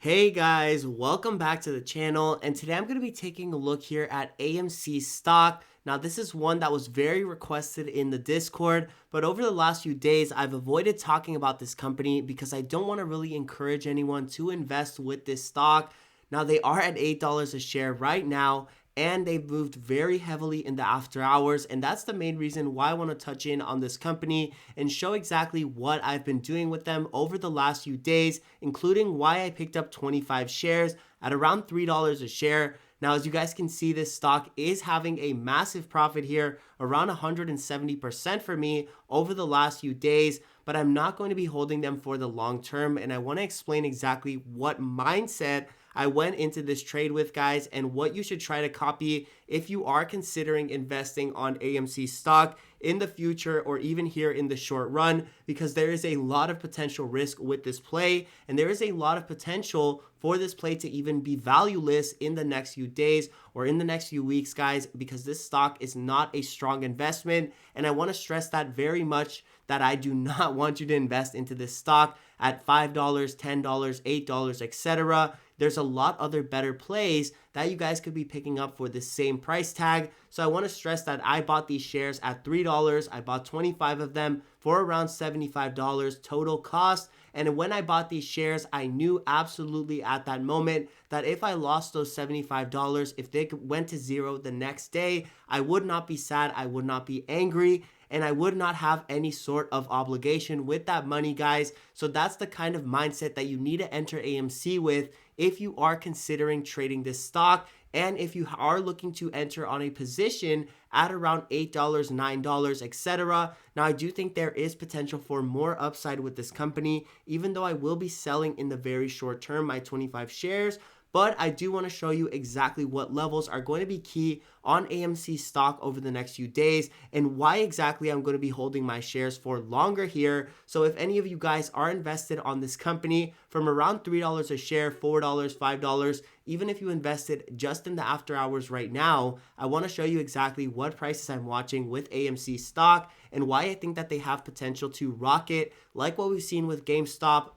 Hey guys, welcome back to the channel, and today I'm going to be taking a look here at AMC stock. Now this is one that was very requested in the Discord, but over the last few days I've avoided talking about this company because I don't want to really encourage anyone to invest with this stock. Now they are at $8 a share right now, and they've moved very heavily in the after hours, and that's the main reason why I want to touch in on this company and show exactly what I've been doing with them over the last few days, including why I picked up 25 shares at around $3 a share. Now, as you guys can see, this stock is having a massive profit here, around 170% for me over the last few days, but I'm not going to be holding them for the long term, and I want to explain exactly what mindset I went into this trade with, guys, and what you should try to copy if you are considering investing on AMC stock in the future or even here in the short run, because there is a lot of potential risk with this play, and there is a lot of potential for this play to even be valueless in the next few days or in the next few weeks, guys, because this stock is not a strong investment. And I want to stress that very much, that I do not want you to invest into this stock at $5, $10, $8, etc. There's a lot other better plays that you guys could be picking up for the same price tag. So I want to stress that I bought these shares at $3. I bought 25 of them for around $75 total cost. And when I bought these shares, I knew absolutely at that moment that if I lost those $75, if they went to zero the next day, I would not be sad, I would not be angry, and I would not have any sort of obligation with that money, guys. So that's the kind of mindset that you need to enter AMC with if you are considering trading this stock, and if you are looking to enter on a position at around $8, $9, etc. Now, I do think there is potential for more upside with this company, even though I will be selling in the very short term my 25 shares. But I do want to show you exactly what levels are going to be key on AMC stock over the next few days, and why exactly I'm going to be holding my shares for longer here. So if any of you guys are invested on this company from around $3 a share, $4, $5, even if you invested just in the after hours right now, I want to show you exactly what prices I'm watching with AMC stock and why I think that they have potential to rocket, like what we've seen with GameStop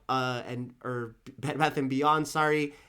or Bed Bath & Beyond,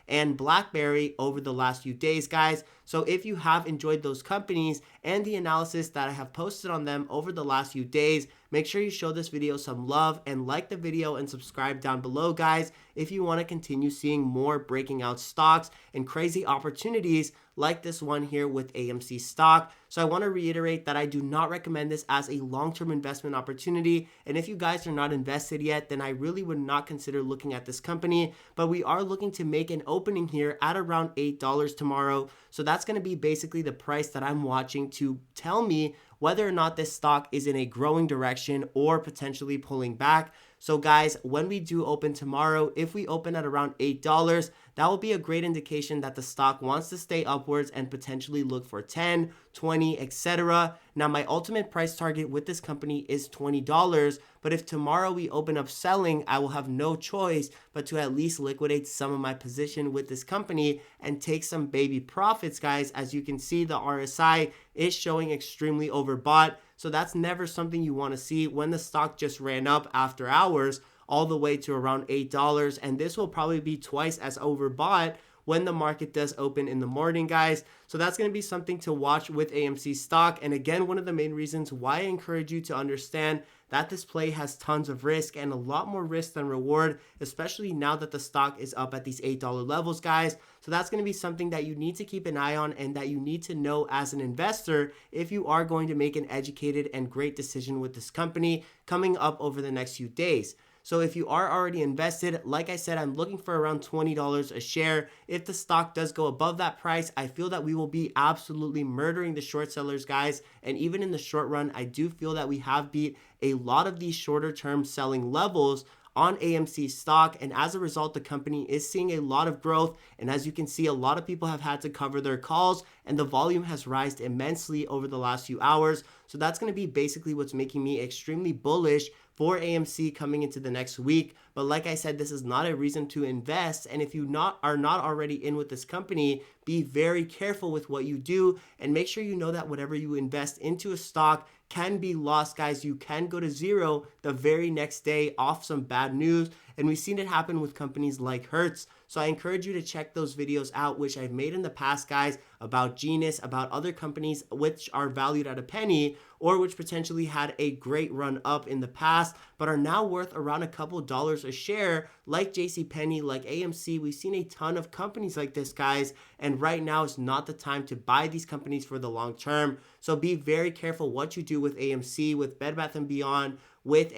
and BlackBerry over the last few days, guys. So if you have enjoyed those companies and the analysis that I have posted on them over the last few days, make sure you show this video some love and like the video and subscribe down below, guys, if you want to continue seeing more breaking out stocks and crazy opportunities like this one here with AMC stock. So I want to reiterate that I do not recommend this as a long-term investment opportunity. And if you guys are not invested yet, then I really would not consider looking at this company. But we are looking to make an opening here at around $8 tomorrow. So that's going to be basically the price that I'm watching to tell me whether or not this stock is in a growing direction or potentially pulling back. So guys, when we do open tomorrow, if we open at around $8, that will be a great indication that the stock wants to stay upwards and potentially look for 10, 20, etc. Now, my ultimate price target with this company is $20, but if tomorrow we open up selling, I will have no choice but to at least liquidate some of my position with this company and take some baby profits, guys. As you can see, the RSI is showing extremely overbought. So that's never something you want to see when the stock just ran up after hours all the way to around $8. And this will probably be twice as overbought when the market does open in the morning, guys. So that's going to be something to watch with AMC stock. And again, one of the main reasons why I encourage you to understand that this play has tons of risk and a lot more risk than reward, especially now that the stock is up at these $8 levels, guys. So that's going to be something that you need to keep an eye on and that you need to know as an investor if you are going to make an educated and great decision with this company coming up over the next few days. So if you are already invested, like I said, I'm looking for around $20 a share. If the stock does go above that price, I feel that we will be absolutely murdering the short sellers, guys. And even in the short run, I do feel that we have beat a lot of these shorter term selling levels on AMC stock, and as a result, the company is seeing a lot of growth. And as you can see, a lot of people have had to cover their calls, and the volume has risen immensely over the last few hours. So that's going to be basically what's making me extremely bullish for AMC coming into the next week. But like I said, this is not a reason to invest. And if you are not already in with this company, be very careful with what you do and make sure you know that whatever you invest into a stock can be lost, guys. You can go to zero the very next day off some bad news. and we've seen it happen with companies like Hertz. So I encourage you to check those videos out, which I've made in the past, guys, about Genius, about other companies which are valued at a penny or which potentially had a great run up in the past but are now worth around a couple dollars a share, like JCPenney, like AMC. We've seen a ton of companies like this, guys, and right now is not the time to buy these companies for the long term. So be very careful what you do with AMC, with Bed Bath & Beyond, with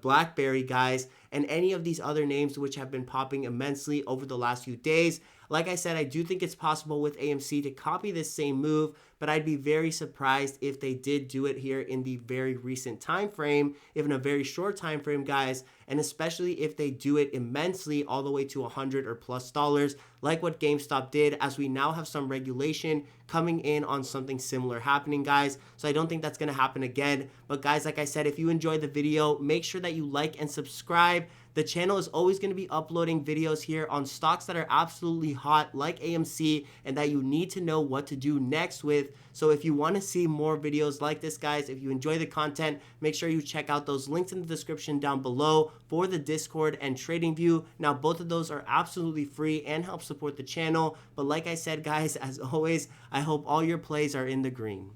BlackBerry, guys, and any of these other names which have been popping immensely over the last few days. Like I said, I do think it's possible with AMC to copy this same move, but I'd be very surprised if they did do it here in the very recent time frame, if in a very short time frame, guys, and especially if they do it immensely all the way to $100 or plus dollars, like what GameStop did, as we now have some regulation coming in on something similar happening, guys. So I don't think that's going to happen again. But guys, like I said, if you enjoyed the video, make sure that you like and subscribe. The channel is always going to be uploading videos here on stocks that are absolutely hot, like AMC, and that you need to know what to do next with. So if you want to see more videos like this, guys, if you enjoy the content, make sure you check out those links in the description down below for the Discord and TradingView. Now, both of those are absolutely free and help support the channel. But like I said, guys, as always, I hope all your plays are in the green.